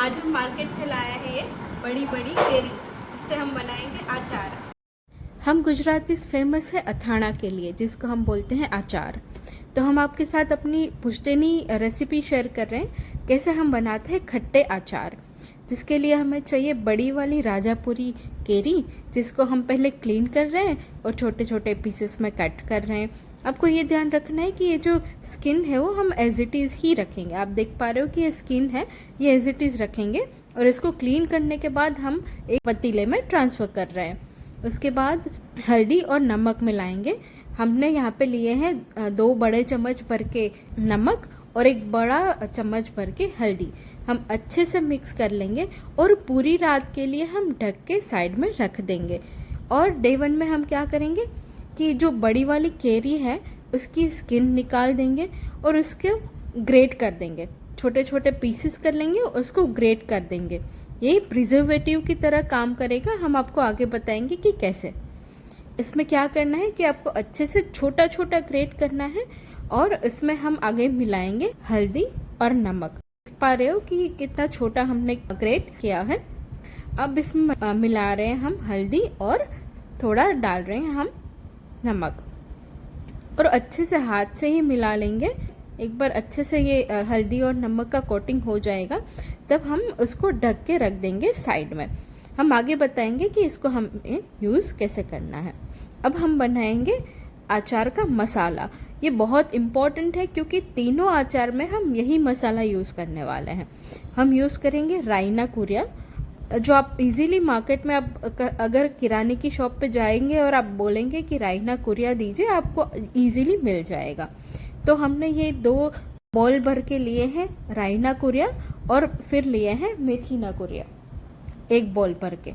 आज हम मार्केट से लाया है ये बड़ी बड़ी केरी, जिससे हम बनाएंगे अचार। हम गुजराती फेमस है अथाणा के लिए, जिसको हम बोलते हैं अचार। तो हम आपके साथ अपनी पुश्तैनी रेसिपी शेयर कर रहे हैं कैसे हम बनाते हैं खट्टे अचार। जिसके लिए हमें चाहिए बड़ी वाली राजापुरी केरी, जिसको हम पहले क्लीन कर रहे हैं और छोटे छोटे पीसेस में कट कर रहे हैं। आपको ये ध्यान रखना है कि ये जो स्किन है वो हम एज इट इज़ ही रखेंगे। आप देख पा रहे हो कि ये स्किन है, ये एज इट इज़ रखेंगे और इसको क्लीन करने के बाद हम एक पतीले में ट्रांसफ़र कर रहे हैं। उसके बाद हल्दी और नमक मिलाएंगे। हमने यहाँ पे लिए हैं 2 बड़े चम्मच भर के नमक और 1 बड़ा चम्मच भर के हल्दी। हम अच्छे से मिक्स कर लेंगे और पूरी रात के लिए हम ढक के साइड में रख देंगे। और डे 1 में हम क्या करेंगे कि जो बड़ी वाली केरी है उसकी स्किन निकाल देंगे और उसको ग्रेट कर देंगे, छोटे छोटे पीसेस कर लेंगे और उसको ग्रेट कर देंगे। ये प्रिजर्वेटिव की तरह काम करेगा। हम आपको आगे बताएंगे कि कैसे। इसमें क्या करना है कि आपको अच्छे से छोटा छोटा ग्रेट करना है और इसमें हम आगे मिलाएंगे हल्दी और नमक। देख पा रहे हो कि कितना छोटा हमने ग्रेट किया है। अब इसमें मिला रहे हैं हम हल्दी और थोड़ा डाल रहे हैं हम नमक और अच्छे से हाथ से ही मिला लेंगे। एक बार अच्छे से ये हल्दी और नमक का कोटिंग हो जाएगा तब हम उसको ढक के रख देंगे साइड में। हम आगे बताएंगे कि इसको हमें यूज़ कैसे करना है। अब हम बनाएंगे अचार का मसाला। ये बहुत इम्पॉर्टेंट है क्योंकि तीनों अचार में हम यही मसाला यूज़ करने वाले हैं। हम यूज़ करेंगे रायना कुरिया, जो आप इजीली मार्केट में आप अगर किराने की शॉप पे जाएंगे और आप बोलेंगे कि रायना कुरिया दीजिए, आपको इजीली मिल जाएगा। तो हमने ये 2 बॉल भर के लिए हैं रायना कुरिया और फिर लिए हैं मेथीना कुरिया 1 बॉल भर के।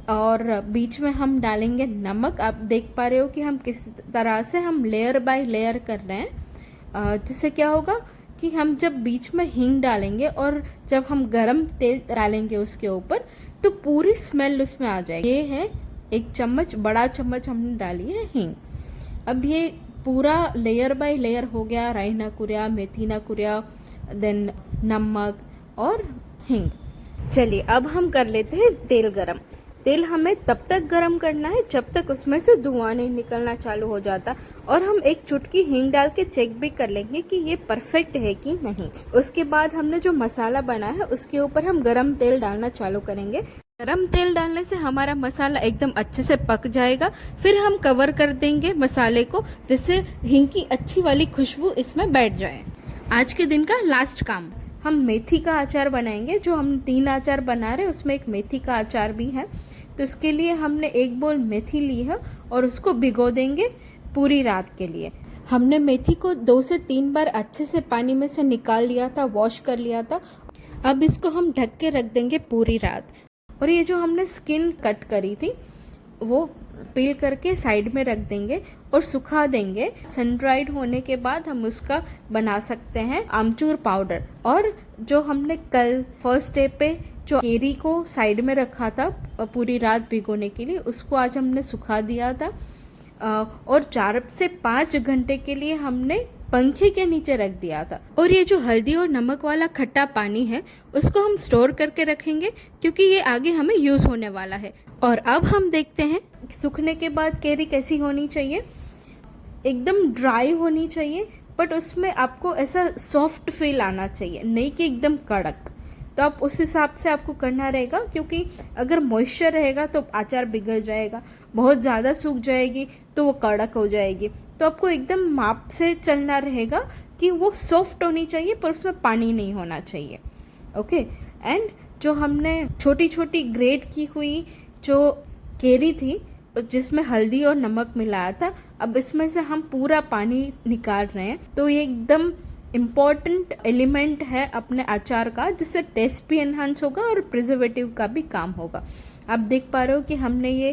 और बीच में हम डालेंगे नमक। आप देख पा रहे हो कि हम किस तरह से हम लेयर बाय लेयर कर रहे हैं। जिससे क्या होगा कि हम जब बीच में हींग डालेंगे और जब हम गरम तेल डालेंगे उसके ऊपर, तो पूरी स्मेल उसमें आ जाएगी। ये है 1 चम्मच, बड़ा चम्मच हमने डाली है हींग। अब ये पूरा लेयर बाय लेयर हो गया, रायना कुरिया, मेथीना कुरिया, देन नमक और हींग। चलिए अब हम कर लेते हैं तेल गरम। तेल हमें तब तक गरम करना है जब तक उसमें से धुआं नहीं निकलना चालू हो जाता। और हम 1 चुटकी हींग डाल के चेक भी कर लेंगे कि ये परफेक्ट है कि नहीं। उसके बाद हमने जो मसाला बनाया है उसके ऊपर हम गरम तेल डालना चालू करेंगे। गरम तेल डालने से हमारा मसाला एकदम अच्छे से पक जाएगा। फिर हम कवर कर देंगे मसाले को, जिससे हींग की अच्छी वाली खुशबू इसमें बैठ जाए। आज के दिन का लास्ट काम, हम मेथी का अचार बनाएंगे। जो हम 3 अचार बना रहे हैं उसमें एक मेथी का अचार भी है। तो इसके लिए हमने 1 बोल मेथी ली है और उसको भिगो देंगे पूरी रात के लिए। हमने मेथी को 2 से 3 बार अच्छे से पानी में से निकाल लिया था, वॉश कर लिया था। अब इसको हम ढक के रख देंगे पूरी रात। और ये जो हमने स्किन कट करी थी वो पील करके साइड में रख देंगे और सुखा देंगे। सन ड्राइड होने के बाद हम उसका बना सकते हैं आमचूर पाउडर। और जो हमने कल फर्स्ट डे पे जो केरी को साइड में रखा था पूरी रात भिगोने के लिए, उसको आज हमने सुखा दिया था। और 4 से 5 घंटे के लिए हमने पंखे के नीचे रख दिया था। और ये जो हल्दी और नमक वाला खट्टा पानी है उसको हम स्टोर करके रखेंगे क्योंकि ये आगे हमें यूज़ होने वाला है। और अब हम देखते हैं सूखने के बाद केरी कैसी होनी चाहिए। एकदम ड्राई होनी चाहिए, बट उसमें आपको ऐसा सॉफ्ट फील आना चाहिए, नहीं कि एकदम कड़क। तो आप उस हिसाब से आपको करना रहेगा, क्योंकि अगर मॉइस्चर रहेगा तो अचार बिगड़ जाएगा, बहुत ज़्यादा सूख जाएगी तो वो कड़क हो जाएगी। तो आपको एकदम माप से चलना रहेगा कि वो सॉफ्ट होनी चाहिए पर उसमें पानी नहीं होना चाहिए। ओके। एंड जो हमने छोटी छोटी ग्रेट की हुई जो केरी थी जिसमें हल्दी और नमक मिलाया था, अब इसमें से हम पूरा पानी निकाल रहे हैं। तो ये एकदम इम्पॉर्टेंट एलिमेंट है अपने अचार का, जिससे टेस्ट भी एनहांस होगा और प्रिजर्वेटिव का भी काम होगा। आप देख पा रहे हो कि हमने ये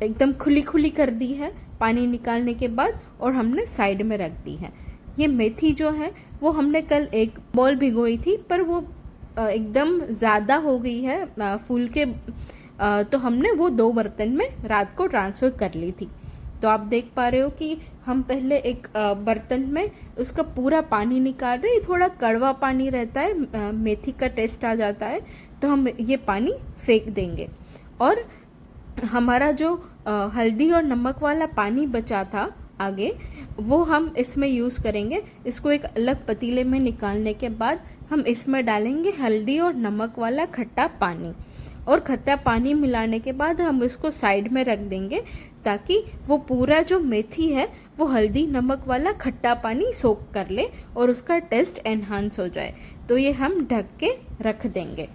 एकदम खुली खुली कर दी है पानी निकालने के बाद और हमने साइड में रख दी है। ये मेथी जो है वो हमने कल 1 बॉल भिगोई थी, पर वो एकदम ज़्यादा हो गई है फूल के, तो हमने वो 2 बर्तन में रात को ट्रांसफ़र कर ली थी। तो आप देख पा रहे हो कि हम पहले एक बर्तन में उसका पूरा पानी निकाल रहे हैं। थोड़ा कड़वा पानी रहता है, मेथी का टेस्ट आ जाता है, तो हम ये पानी फेंक देंगे। और हमारा जो हल्दी और नमक वाला पानी बचा था आगे, वो हम इसमें यूज़ करेंगे। इसको एक अलग पतीले में निकालने के बाद हम इसमें डालेंगे हल्दी और नमक वाला खट्टा पानी, और खट्टा पानी मिलाने के बाद हम इसको साइड में रख देंगे ताकि वो पूरा जो मेथी है वो हल्दी नमक वाला खट्टा पानी सोख कर ले और उसका टेस्ट एनहांस हो जाए। तो ये हम ढक के रख देंगे।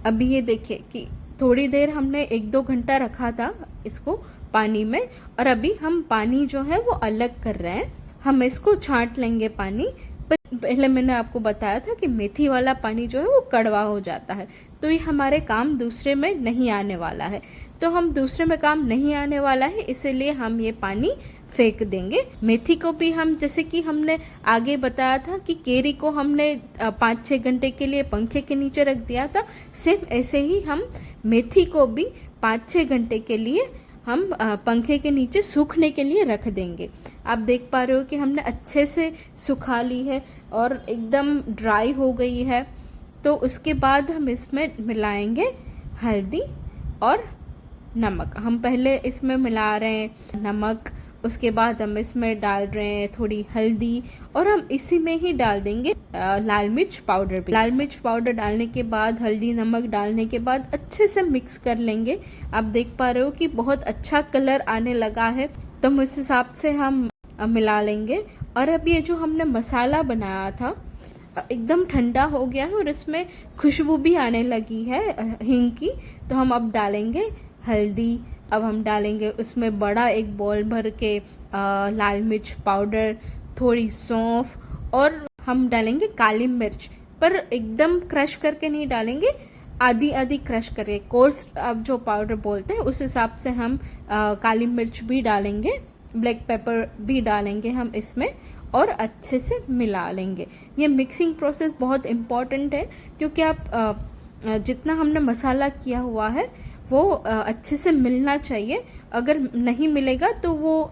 अभी ये देखिए कि थोड़ी देर हमने 1-2 घंटा रखा था इसको पानी में, और अभी हम पानी जो है वो अलग कर रहे हैं। हम इसको छांट लेंगे पानी। पर पहले मैंने आपको बताया था कि मेथी वाला पानी जो है वो कड़वा हो जाता है, तो ये हमारे काम दूसरे में नहीं आने वाला है। तो हम दूसरे में काम नहीं आने वाला है, इसीलिए हम ये पानी फेंक देंगे। मेथी को भी हम, जैसे कि हमने आगे बताया था कि केरी को हमने 5-6 घंटे के लिए पंखे के नीचे रख दिया था, सेम ऐसे ही हम मेथी को भी 5-6 घंटे के लिए हम पंखे के नीचे सूखने के लिए रख देंगे। आप देख पा रहे हो कि हमने अच्छे से सुखा ली है और एकदम ड्राई हो गई है। तो उसके बाद हम इसमें मिलाएंगे हल्दी और नमक। हम पहले इसमें मिला रहे हैं नमक, उसके बाद हम इसमें डाल रहे हैं थोड़ी हल्दी, और हम इसी में ही डाल देंगे लाल मिर्च पाउडर भी। लाल मिर्च पाउडर डालने के बाद, हल्दी नमक डालने के बाद अच्छे से मिक्स कर लेंगे। आप देख पा रहे हो कि बहुत अच्छा कलर आने लगा है, तो हम इस हिसाब से हम मिला लेंगे। और अब ये जो हमने मसाला बनाया था एकदम ठंडा हो गया है और इसमें खुशबू भी आने लगी है हींग की। तो हम अब डालेंगे हल्दी, अब हम डालेंगे उसमें बड़ा एक बॉल भर के लाल मिर्च पाउडर, थोड़ी सौंफ, और हम डालेंगे काली मिर्च, पर एकदम क्रश करके नहीं डालेंगे, आधी आधी क्रश करके, कोर्स अब जो पाउडर बोलते हैं उस हिसाब से हम काली मिर्च भी डालेंगे, ब्लैक पेपर भी डालेंगे हम इसमें, और अच्छे से मिला लेंगे। ये मिक्सिंग प्रोसेस बहुत इम्पॉर्टेंट है, क्योंकि आप जितना हमने मसाला किया हुआ है वो अच्छे से मिलना चाहिए। अगर नहीं मिलेगा तो वो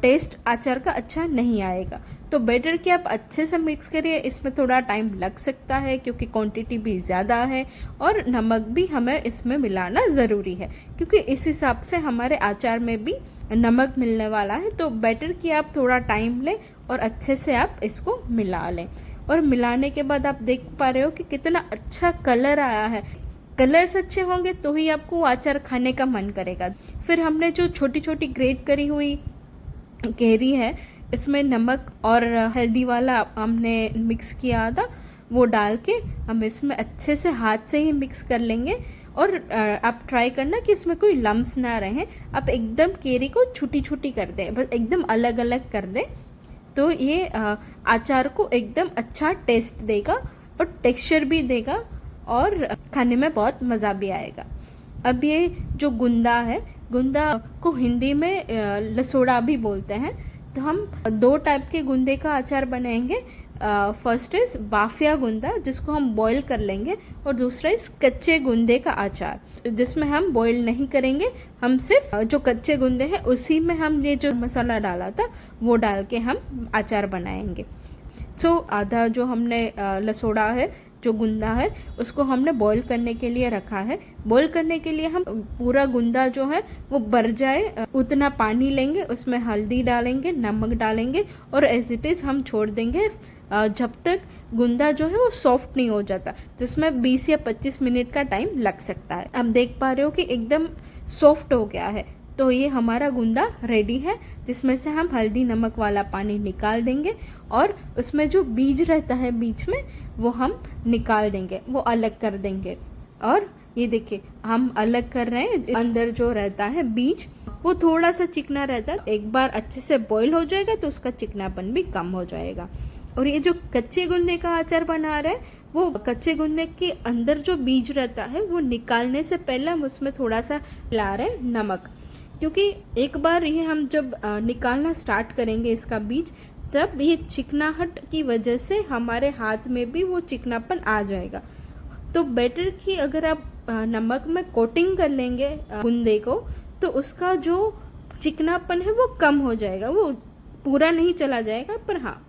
टेस्ट अचार का अच्छा नहीं आएगा। तो बेटर कि आप अच्छे से मिक्स करिए। इसमें थोड़ा टाइम लग सकता है क्योंकि क्वांटिटी भी ज़्यादा है, और नमक भी हमें इसमें मिलाना ज़रूरी है क्योंकि इस हिसाब से हमारे अचार में भी नमक मिलने वाला है। तो बेटर कि आप थोड़ा टाइम लें और अच्छे से आप इसको मिला लें। और मिलाने के बाद आप देख पा रहे हो कि कितना अच्छा कलर आया है। कलर्स अच्छे होंगे तो ही आपको अचार खाने का मन करेगा। फिर हमने जो छोटी छोटी ग्रेट करी हुई कैरी है, इसमें नमक और हल्दी वाला हमने मिक्स किया था, वो डाल के हम इसमें अच्छे से हाथ से ही मिक्स कर लेंगे। और आप ट्राई करना कि इसमें कोई लम्स ना रहे। आप एकदम कैरी को छोटी छोटी कर दें, बस एकदम अलग अलग कर दें, तो ये अचार को एकदम अच्छा टेस्ट देगा और टेक्सचर भी देगा और खाने में बहुत मज़ा भी आएगा। अब ये जो गुंदा है, गुंदा को हिंदी में लसोड़ा भी बोलते हैं। तो हम 2 टाइप के गुंदे का अचार बनाएंगे। फर्स्ट इज बाफिया गुंदा, जिसको हम बॉईल कर लेंगे, और दूसरा इस कच्चे गुंदे का अचार, जिसमें हम बॉईल नहीं करेंगे। हम सिर्फ जो कच्चे गुंदे हैं उसी में हम ये जो मसाला डाला था वो डाल के हम अचार बनाएंगे। तो आधा जो हमने लसोड़ा है, जो गुंदा है, उसको हमने बॉईल करने के लिए रखा है। बॉईल करने के लिए हम पूरा गुंदा जो है वो भर जाए उतना पानी लेंगे, उसमें हल्दी डालेंगे, नमक डालेंगे, और एज इट इज़ हम छोड़ देंगे जब तक गुंदा जो है वो सॉफ्ट नहीं हो जाता, जिसमें 20 या 25 मिनट का टाइम लग सकता है। अब देख पा रहे हो कि एकदम सॉफ्ट हो गया है। तो ये हमारा गुंदा रेडी है, जिसमें से हम हल्दी नमक वाला पानी निकाल देंगे, और उसमें जो बीज रहता है बीच में वो हम निकाल देंगे, वो अलग कर देंगे। और ये देखिए हम अलग कर रहे हैं। अंदर जो रहता है बीज वो थोड़ा सा चिकना रहता है, एक बार अच्छे से बॉईल हो जाएगा तो उसका चिकनापन भी कम हो जाएगा। और ये जो कच्चे गुंदे का अचार बना रहे हैं, वो कच्चे गुंदे के अंदर जो बीज रहता है वो निकालने से पहले हम उसमें थोड़ा सा मिला रहे हैं नमक, क्योंकि एक बार ये हम जब निकालना स्टार्ट करेंगे इसका बीज, तब ये चिकनाहट की वजह से हमारे हाथ में भी वो चिकनापन आ जाएगा। तो बेटर कि अगर आप नमक में कोटिंग कर लेंगे गुंदे को, तो उसका जो चिकनापन है वो कम हो जाएगा, वो पूरा नहीं चला जाएगा पर हाँ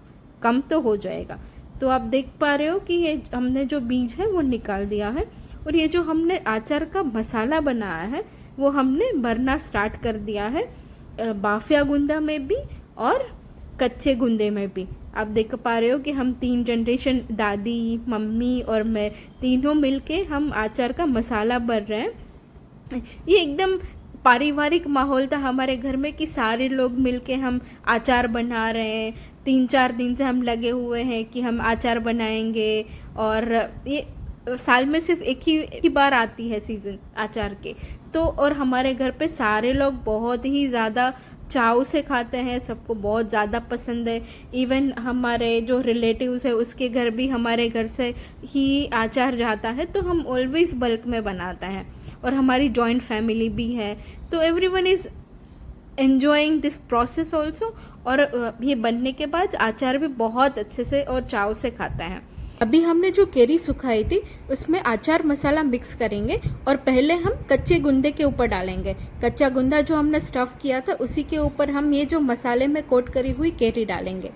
कम तो हो जाएगा। तो आप देख पा रहे हो कि ये हमने जो बीज है वो निकाल दिया है, और ये जो हमने अचार का मसाला बनाया है वो हमने भरना स्टार्ट कर दिया है, बाफिया गुंदा में भी और कच्चे गुंदे में भी। आप देख पा रहे हो कि हम 3 जनरेशन, दादी, मम्मी और मैं, तीनों मिलके हम अचार का मसाला भर रहे हैं। ये एकदम पारिवारिक माहौल था हमारे घर में कि सारे लोग मिलके हम अचार बना रहे हैं। 3-4 दिन से हम लगे हुए हैं कि हम अचार बनाएंगे, और ये साल में सिर्फ एक ही बार आती है सीज़न अचार के। तो और हमारे घर पे सारे लोग बहुत ही ज़्यादा चाव से खाते हैं, सबको बहुत ज़्यादा पसंद है। इवन हमारे जो रिलेटिव्स है उसके घर भी हमारे घर से ही अचार जाता है, तो हम ऑलवेज बल्क में बनाते हैं। और हमारी जॉइंट फैमिली भी है, तो everyone is enjoying this process also. और ये बनने के बाद अचार भी बहुत अच्छे से और चाव से खाता है। अभी हमने जो केरी सुखाई थी उसमें अचार मसाला मिक्स करेंगे, और पहले हम कच्चे गुंदे के ऊपर डालेंगे। कच्चा गुंदा जो हमने स्टफ़ किया था उसी के ऊपर हम ये जो मसाले में कोट करी हुई केरी डालेंगे।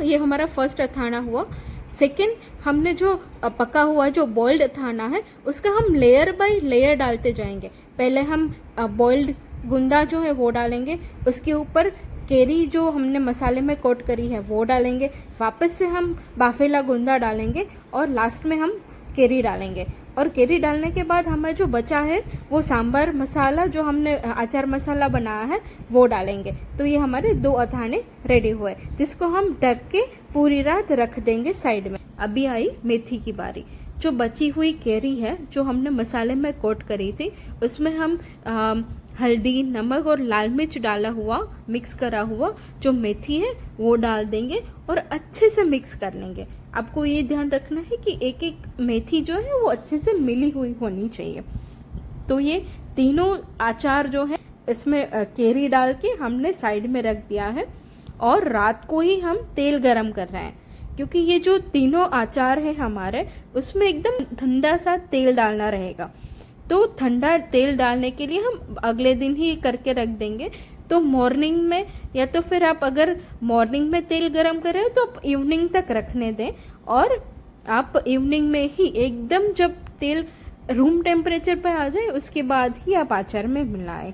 ये हमारा फर्स्ट अथाना हुआ। सेकंड, हमने जो पका हुआ जो बॉइल्ड अथाना है उसका हम लेयर बाय लेयर डालते जाएंगे। पहले हम बॉइल्ड गुंदा जो है वो डालेंगे, उसके ऊपर केरी जो हमने मसाले में कोट करी है वो डालेंगे, वापस से हम बाफेला गुंदा डालेंगे, और लास्ट में हम केरी डालेंगे। और केरी डालने के बाद हमें जो बचा है वो सांभर मसाला जो हमने अचार मसाला बनाया है वो डालेंगे। तो ये हमारे 2 अथाने रेडी हुए, जिसको हम ढक के पूरी रात रख देंगे साइड में। अभी आई मेथी की बारी। जो बची हुई केरी है जो हमने मसाले में कोट करी थी उसमें हम हल्दी, नमक और लाल मिर्च डाला हुआ, मिक्स करा हुआ जो मेथी है वो डाल देंगे और अच्छे से मिक्स कर लेंगे। आपको ये ध्यान रखना है कि एक एक मेथी जो है वो अच्छे से मिली हुई होनी चाहिए। तो ये तीनों अचार जो है इसमें केरी डाल के हमने साइड में रख दिया है, और रात को ही हम तेल गरम कर रहे हैं, क्योंकि ये जो तीनों अचार है हमारे उसमें एकदम ठंडा सा तेल डालना रहेगा। तो ठंडा तेल डालने के लिए हम अगले दिन ही करके रख देंगे। तो मॉर्निंग में, या तो फिर आप अगर मॉर्निंग में तेल गरम कर रहे हो तो आप इवनिंग तक रखने दें, और आप इवनिंग में ही एकदम जब तेल रूम टेम्परेचर पे आ जाए उसके बाद ही आप अचार में मिलाएं।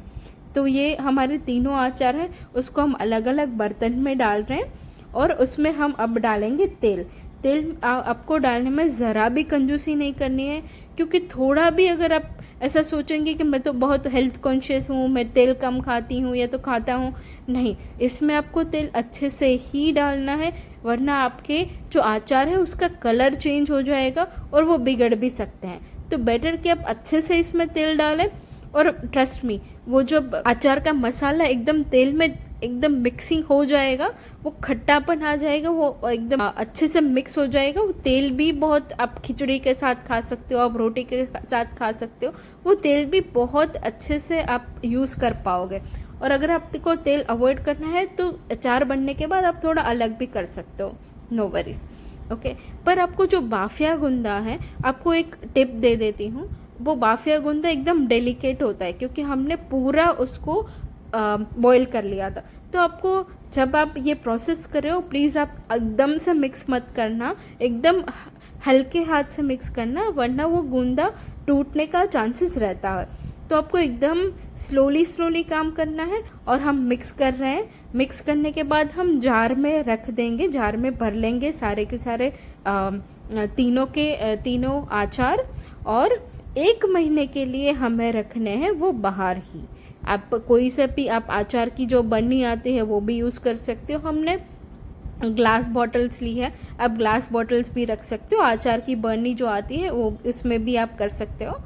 तो ये हमारे तीनों अचार हैं, उसको हम अलग अलग बर्तन में डाल रहे हैं, और उसमें हम अब डालेंगे तेल। तेल आपको डालने में ज़रा भी कंजूसी नहीं करनी है, क्योंकि थोड़ा भी अगर आप ऐसा सोचेंगे कि मैं तो बहुत हेल्थ कॉन्शियस हूँ, मैं तेल कम खाती हूँ या तो खाता हूँ, नहीं, इसमें आपको तेल अच्छे से ही डालना है, वरना आपके जो अचार है उसका कलर चेंज हो जाएगा और वो बिगड़ भी सकते हैं। तो बेटर कि आप अच्छे से इसमें तेल डालें, और ट्रस्ट मी, वो जब अचार का मसाला एकदम तेल में एकदम मिक्सिंग हो जाएगा, वो खट्टापन आ जाएगा, वो एकदम अच्छे से मिक्स हो जाएगा। वो तेल भी बहुत, आप खिचड़ी के साथ खा सकते हो, आप रोटी के साथ खा सकते हो, वो तेल भी बहुत अच्छे से आप यूज़ कर पाओगे। और अगर आपको तेल अवॉइड करना है तो अचार बनने के बाद आप थोड़ा अलग भी कर सकते हो, नो वरीज, ओके। पर आपको जो बाफिया गुंदा है, आपको एक टिप दे देती हूँ, वो बाफिया गुंदा एकदम डेलिकेट होता है, क्योंकि हमने पूरा उसको बॉईल कर लिया था। तो आपको जब आप ये प्रोसेस कर रहे हो, प्लीज़ आप एकदम से मिक्स मत करना, एकदम हल्के हाथ से मिक्स करना, वरना वो गूंदा टूटने का चांसेस रहता है। तो आपको एकदम स्लोली काम करना है। और हम मिक्स कर रहे हैं। मिक्स करने के बाद हम जार में रख देंगे, जार में भर लेंगे सारे के सारे तीनों अचार, और 1 महीने के लिए हमें रखने हैं वो बाहर ही। आप कोई से भी आप अचार की जो बन्नी आती है वो भी यूज़ कर सकते हो। हमने ग्लास बॉटल्स ली है, आप ग्लास बॉटल्स भी रख सकते हो। अचार की बर्नी जो आती है वो इसमें भी आप कर सकते हो।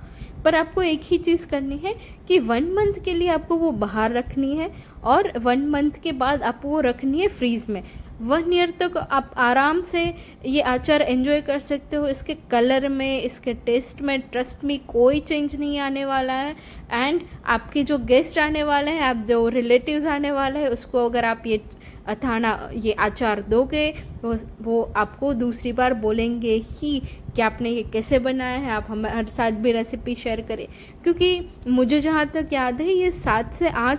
पर आपको एक ही चीज़ करनी है कि 1 मंथ के लिए आपको वो बाहर रखनी है, और 1 मंथ के बाद आपको वो रखनी है फ्रीज में। 1 ईयर तक आप आराम से ये अचार एंजॉय कर सकते हो। इसके कलर में, इसके टेस्ट में, ट्रस्ट में कोई चेंज नहीं आने वाला है। एंड आपके जो गेस्ट आने वाले हैं, आप जो रिलेटिव्स आने वाले हैं, उसको अगर आप ये अथाना ये अचार दोगे वो आपको दूसरी बार बोलेंगे ही कि आपने ये कैसे बनाया है, आप हमारे साथ भी रेसिपी शेयर करें। क्योंकि मुझे जहाँ तक याद है ये 7 से 8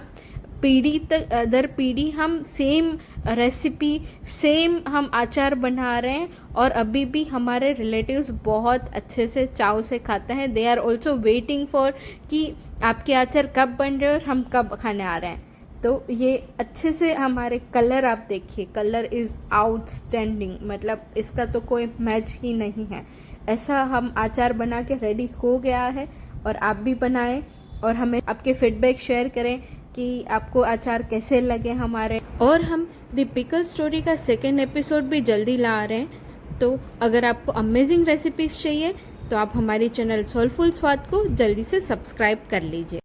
पीढ़ी तक दर पीढ़ी हम सेम रेसिपी सेम हम अचार बना रहे हैं और अभी भी हमारे रिलेटिव्स बहुत अच्छे से चाव से खाते हैं। They are also waiting for कि आपके अचार कब बन रहे हैं और हम कब खाने आ रहे हैं। तो ये अच्छे से हमारे कलर आप देखिए, कलर इज़ आउटस्टैंडिंग, मतलब इसका तो कोई मैच ही नहीं है। ऐसा हम अचार बना के रेडी हो गया है और आप भी बनाएं और हमें आपके फीडबैक शेयर करें कि आपको अचार कैसे लगे हमारे। और हम द पिकल स्टोरी का सेकेंड एपिसोड भी जल्दी ला रहे हैं। तो अगर आपको अमेजिंग रेसिपीज़ चाहिए तो आप हमारी चैनल सोलफुल स्वाद को जल्दी से सब्सक्राइब कर लीजिए।